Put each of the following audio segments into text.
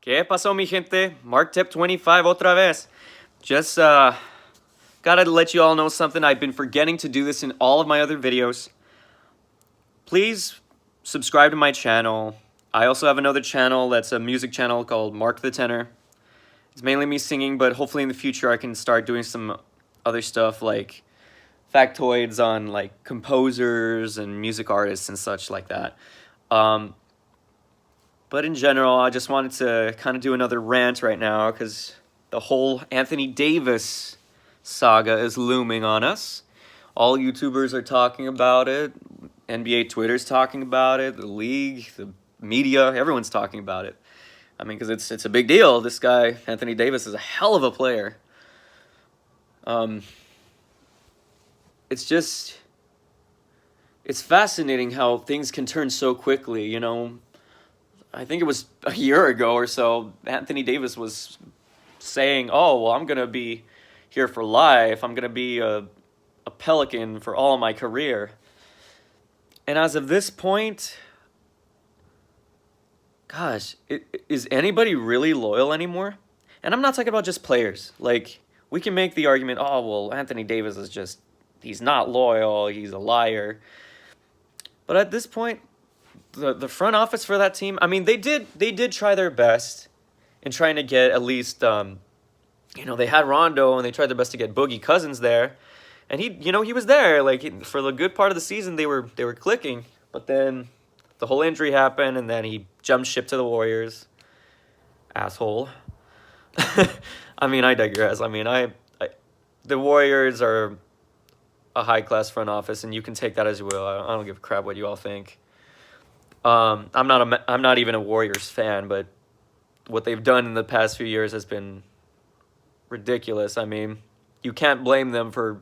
¿Qué pasó, mi gente? Mark Tip 25 otra vez. Just gotta let you all know something. I've been forgetting to do this in all of my other videos. Please subscribe to my channel. I also have another channel that's a music channel called Mark the Tenor. It's mainly me singing, but hopefully in the future I can start doing some other stuff like factoids on like composers and music artists and such like that. But in general, I just wanted to kind of do another rant right now because the whole Anthony Davis saga is looming on us. All YouTubers are talking about it. NBA Twitter's talking about it. The league, the media, everyone's talking about it. I mean, because it's a big deal. This guy, Anthony Davis, is a hell of a player. It's fascinating how things can turn so quickly, you know. I think it was a year ago or so, Anthony Davis was saying, oh, well, I'm going to be here for life. I'm going to be a Pelican for all my career. And as of this point, gosh, is anybody really loyal anymore? And I'm not talking about just players. Like, we can make the argument, oh, well, Anthony Davis is just, he's not loyal, he's a liar. But at this point, the front office for that team, I mean, they did try their best in trying to get at least, they had Rondo and they tried their best to get Boogie Cousins there, and he was there like for the good part of the season. They were clicking, but then the whole injury happened, and then he jumped ship to the Warriors. Asshole. I mean, I digress. I mean, the Warriors are a high class front office, and you can take that as you will. I don't give a crap what you all think. I'm not even a Warriors fan, but what they've done in the past few years has been ridiculous. I mean, you can't blame them for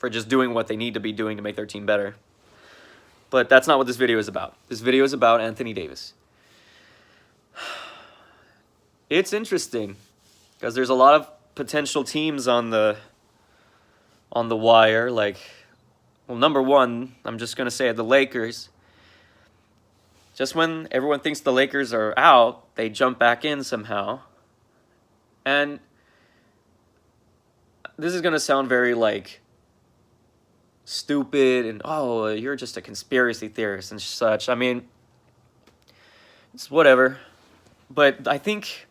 just doing what they need to be doing to make their team better. But that's not what this video is about. This video is about Anthony Davis. It's interesting because there's a lot of potential teams on the wire. Like, well, number one, I'm just gonna say it, the Lakers. Just when everyone thinks the Lakers are out, they jump back in somehow. And this is going to sound very, like, stupid and, oh, you're just a conspiracy theorist and such. I mean, it's whatever. But I think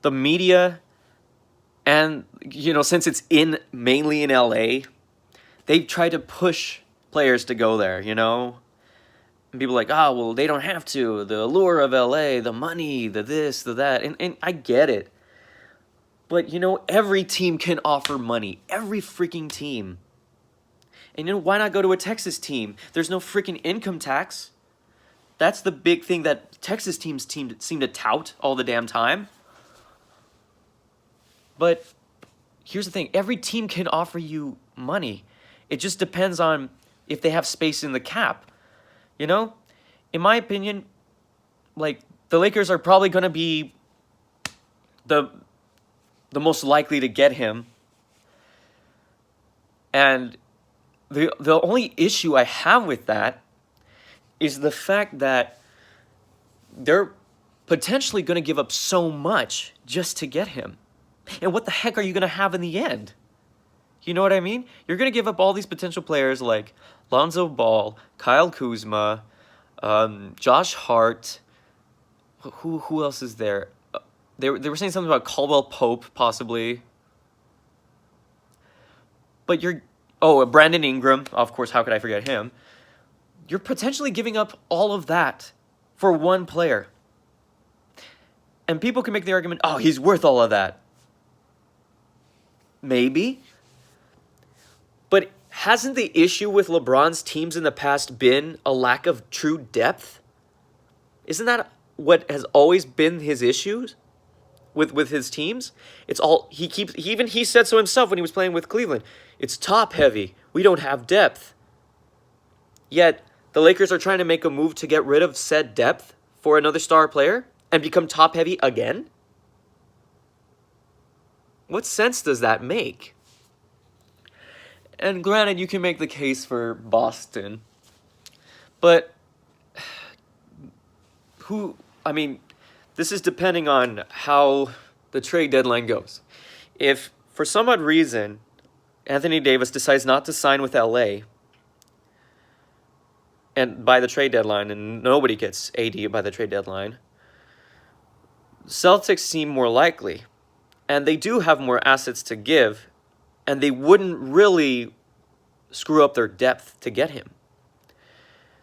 the media and, since it's mainly in LA, they've tried to push players to go there, And people are like, oh, well, they don't have to. The allure of LA, the money, the this, the that. And I get it. But, every team can offer money. Every freaking team. And, why not go to a Texas team? There's no freaking income tax. That's the big thing that Texas teams seem to tout all the damn time. But here's the thing. Every team can offer you money. It just depends on if they have space in the cap. In my opinion, like, the Lakers are probably going to be the most likely to get him. And the only issue I have with that is the fact that they're potentially going to give up so much just to get him. And what the heck are you going to have in the end? You know what I mean? You're going to give up all these potential players like Lonzo Ball, Kyle Kuzma, Josh Hart. Who else is there? They were saying something about Caldwell Pope, possibly. But Brandon Ingram, of course, how could I forget him? You're potentially giving up all of that for one player. And people can make the argument, oh, he's worth all of that. Maybe. But hasn't the issue with LeBron's teams in the past been a lack of true depth? Isn't that what has always been his issues with his teams? It's all he said so himself when he was playing with Cleveland. It's top heavy. We don't have depth. Yet the Lakers are trying to make a move to get rid of said depth for another star player and become top heavy again? What sense does that make? And granted, you can make the case for Boston, but this is depending on how the trade deadline goes. If for some odd reason Anthony Davis decides not to sign with LA and by the trade deadline, and nobody gets AD by the trade deadline, Celtics seem more likely. And they do have more assets to give, and they wouldn't really screw up their depth to get him.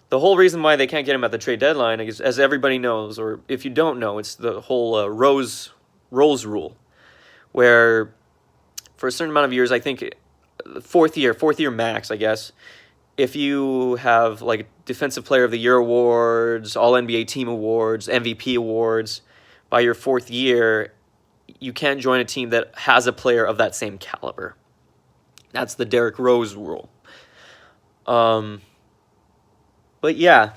The whole reason why they can't get him at the trade deadline is, as everybody knows, or if you don't know, it's the whole Rose rule, where for a certain amount of years, I think fourth year max, I guess, if you have like Defensive Player of the Year awards, All NBA Team awards, MVP awards, by your fourth year, you can't join a team that has a player of that same caliber. That's the Derrick Rose rule. But yeah,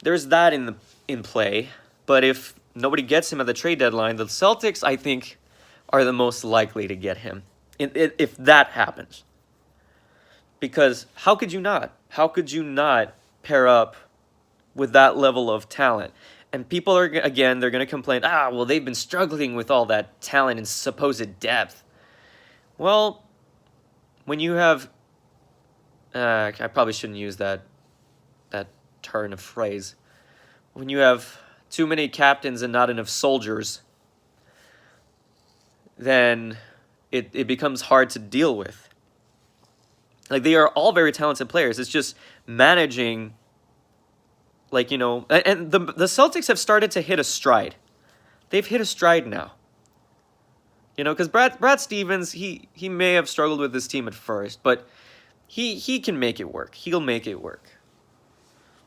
there's that in play. But if nobody gets him at the trade deadline, the Celtics, I think, are the most likely to get him if that happens. Because how could you not? How could you not pair up with that level of talent? And people are, again, they're going to complain, well, they've been struggling with all that talent and supposed depth. Well, when you have, I probably shouldn't use that turn of phrase. When you have too many captains and not enough soldiers, then it becomes hard to deal with. Like, they are all very talented players. It's just managing, like, you know, and the Celtics have started to hit a stride. They've hit a stride now. You know, because Brad Stevens, he may have struggled with this team at first, but he can make it work. He'll make it work.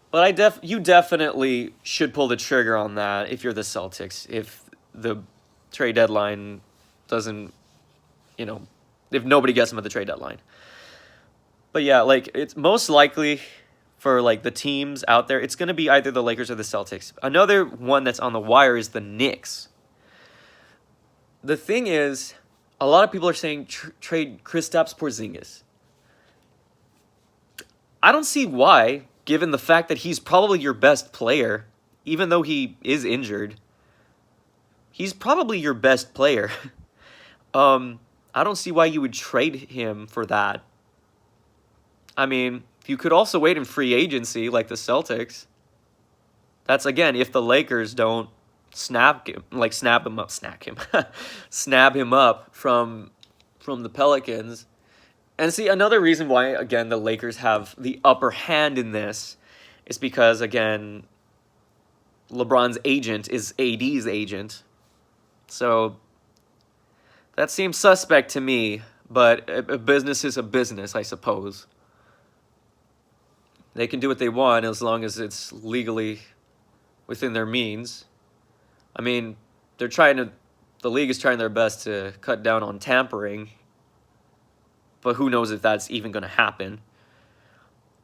But you definitely should pull the trigger on that if you're the Celtics. If the trade deadline doesn't, you know, if nobody gets them at the trade deadline. But yeah, like, it's most likely for like the teams out there, it's going to be either the Lakers or the Celtics. Another one that's on the wire is the Knicks. The thing is, a lot of people are saying trade Kristaps Porzingis. I don't see why, given the fact that he's probably your best player, even though he is injured. He's probably your best player. I don't see why you would trade him for that. I mean, you could also wait in free agency like the Celtics. That's, again, if the Lakers don't snap him up from the Pelicans. And see, another reason why, again, the Lakers have the upper hand in this is because, again, LeBron's agent is AD's agent. So that seems suspect to me, but a business is a business, I suppose. They can do what they want as long as it's legally within their means. I mean, the league is trying their best to cut down on tampering, but who knows if that's even going to happen.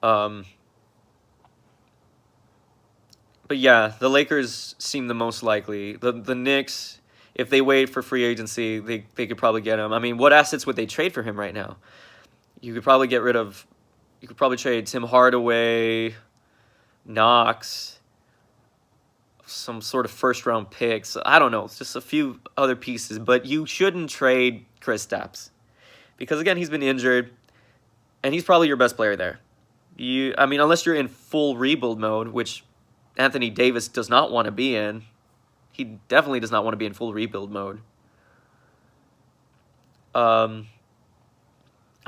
But yeah, the Lakers seem the most likely. The Knicks, if they wait for free agency, they could probably get him. I mean, what assets would they trade for him right now? You could probably trade Tim Hardaway, Knox, some sort of first-round picks. I don't know. It's just a few other pieces. But you shouldn't trade Kristaps. Because, again, he's been injured, and he's probably your best player there. I mean, unless you're in full rebuild mode, which Anthony Davis does not want to be in. He definitely does not want to be in full rebuild mode. I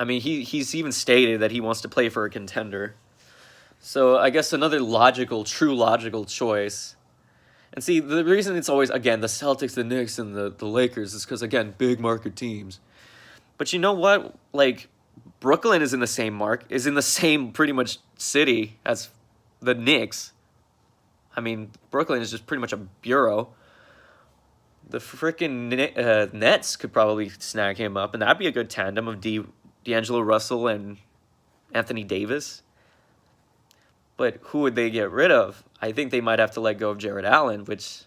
mean, he's even stated that he wants to play for a contender. So I guess another true logical choice. And see, the reason it's always, again, the Celtics, the Knicks, and the Lakers is because, again, big market teams. But you know what? Like, Brooklyn is in the same pretty much city as the Knicks. I mean, Brooklyn is just pretty much a bureau. The freaking Nets could probably snag him up, and that'd be a good tandem of D'Angelo Russell and Anthony Davis. But who would they get rid of? I think they might have to let go of Jared Allen, which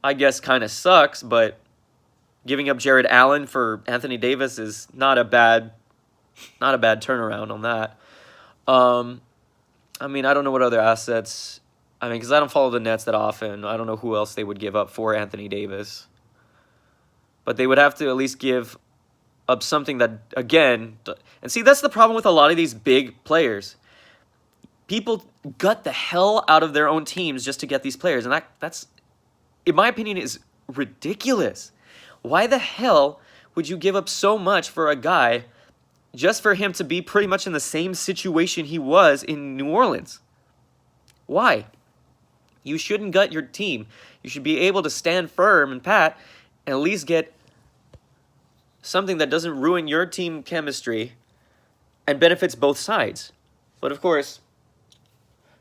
I guess kind of sucks, but giving up Jared Allen for Anthony Davis is not a bad turnaround on that. I mean, I don't know what other assets I mean, because I don't follow the Nets that often. I don't know who else they would give up for Anthony Davis. But they would have to at least give up something that, again, and see, that's the problem with a lot of these big players. People gut the hell out of their own teams just to get these players, and that's, in my opinion, is ridiculous. Why the hell would you give up so much for a guy just for him to be pretty much in the same situation he was in New Orleans? Why? You shouldn't gut your team. You should be able to stand firm and pat and at least get something that doesn't ruin your team chemistry and benefits both sides. But of course,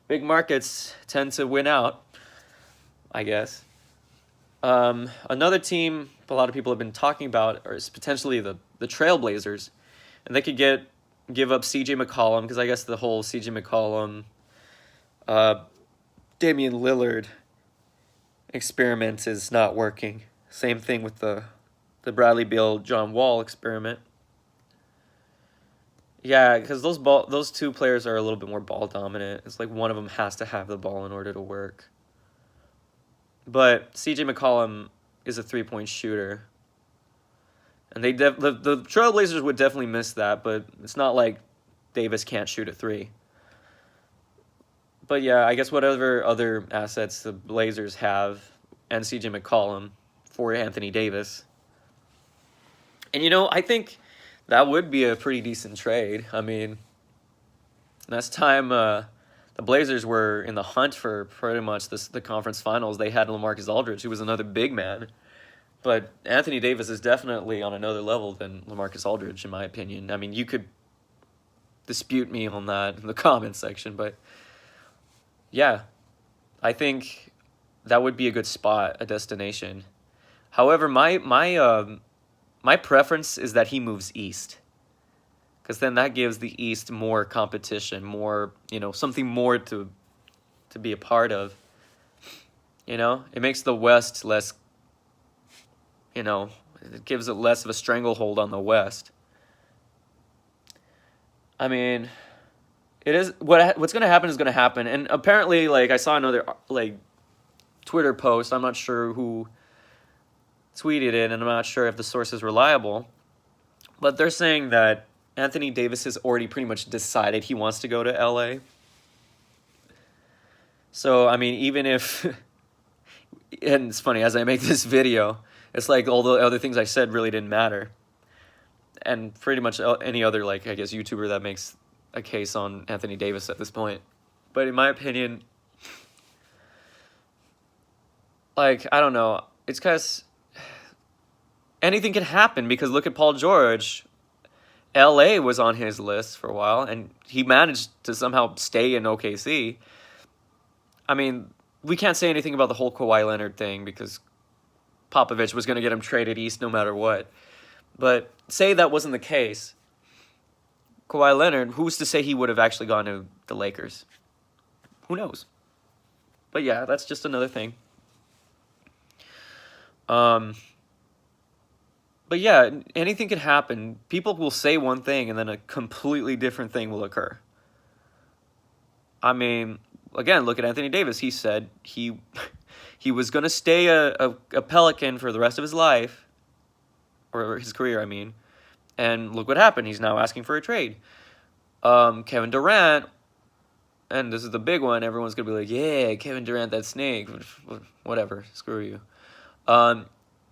big markets tend to win out, I guess. Another team a lot of people have been talking about is potentially the Trailblazers. And they could give up C.J. McCollum, because I guess the whole C.J. McCollum, Damian Lillard experiment is not working. Same thing with the Bradley Beal, John Wall experiment. Yeah, because those two players are a little bit more ball dominant. It's like one of them has to have the ball in order to work. But C.J. McCollum is a three-point shooter. And the Trailblazers would definitely miss that, but it's not like Davis can't shoot a three. But yeah, I guess whatever other assets the Blazers have and C.J. McCollum for Anthony Davis. And I think that would be a pretty decent trade. I mean, last time the Blazers were in the hunt for pretty much the conference finals, they had LaMarcus Aldridge, who was another big man. But Anthony Davis is definitely on another level than LaMarcus Aldridge, in my opinion. I mean, you could dispute me on that in the comments section, but yeah, I think that would be a good spot, a destination. However, my preference is that he moves east, because then that gives the East more competition, more, something more to be a part of. It makes the West less, it gives it less of a stranglehold on the West. I mean, it is what's going to happen is going to happen. And apparently, I saw another Twitter post. I'm not sure who tweeted it, and I'm not sure if the source is reliable. But they're saying that Anthony Davis has already pretty much decided he wants to go to LA. So, I mean, even if, and it's funny, as I make this video, it's like all the other things I said really didn't matter. And pretty much any other, I guess, YouTuber that makes a case on Anthony Davis at this point. But in my opinion, I don't know. It's because anything can happen, because look at Paul George. LA was on his list for a while, and he managed to somehow stay in OKC. I mean, we can't say anything about the whole Kawhi Leonard thing, because Popovich was going to get him traded east no matter what. But say that wasn't the case. Kawhi Leonard, who's to say he would have actually gone to the Lakers? Who knows? But yeah, that's just another thing. But yeah, anything can happen. People will say one thing and then a completely different thing will occur. I mean, again, look at Anthony Davis. He said he was going to stay a Pelican for the rest of his life, or his career, I mean. And look what happened. He's now asking for a trade. Kevin Durant, and this is the big one. Everyone's going to be like, yeah, Kevin Durant, that snake. Whatever, screw you.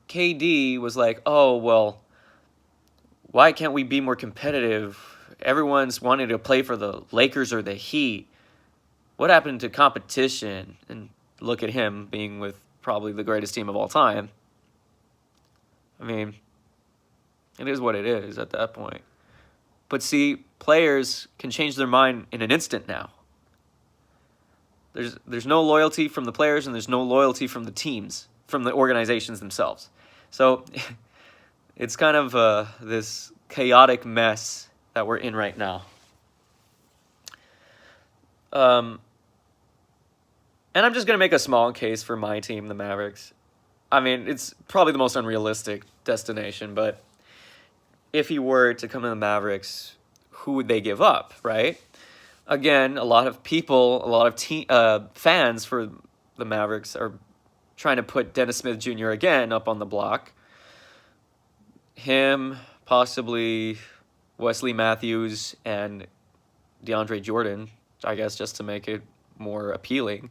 KD was like, oh, well, why can't we be more competitive? Everyone's wanting to play for the Lakers or the Heat. What happened to competition? And look at him being with probably the greatest team of all time. I mean, it is what it is at that point. But see, players can change their mind in an instant now. There's no loyalty from the players, and there's no loyalty from the teams, from the organizations themselves. So it's kind of this chaotic mess that we're in right now. And I'm just going to make a small case for my team, the Mavericks. I mean, it's probably the most unrealistic destination, but if he were to come to the Mavericks, who would they give up, right? again, a lot of people, a lot of fans for the Mavericks are trying to put Dennis Smith Jr. again up on the block. Him, possibly Wesley Matthews, and DeAndre Jordan, I guess, just to make it more appealing.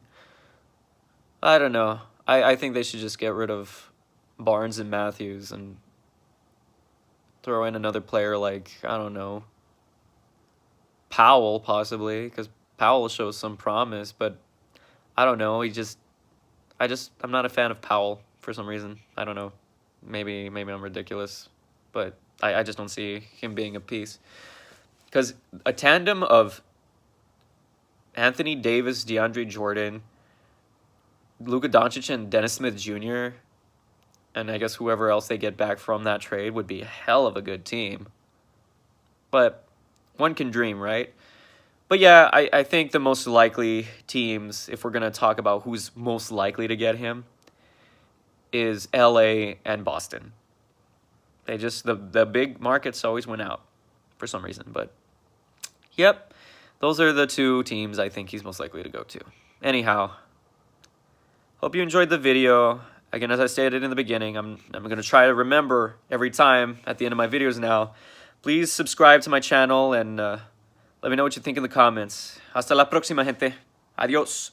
I don't know. I think they should just get rid of Barnes and Matthews and throw in another player like, I don't know, Powell, possibly, because Powell shows some promise, but I don't know. I'm not a fan of Powell for some reason. I don't know. Maybe I'm ridiculous, but I just don't see him being a piece. Because a tandem of Anthony Davis, DeAndre Jordan, Luka Doncic, and Dennis Smith Jr., and I guess whoever else they get back from that trade would be a hell of a good team. But one can dream, right? But yeah, I think the most likely teams, if we're going to talk about who's most likely to get him, is LA and Boston. They just, the big markets always went out for some reason. But yep, those are the two teams I think he's most likely to go to. Anyhow, hope you enjoyed the video. Again, as I stated in the beginning, I'm going to try to remember every time at the end of my videos now. Please subscribe to my channel and let me know what you think in the comments. Hasta la próxima, gente. Adiós.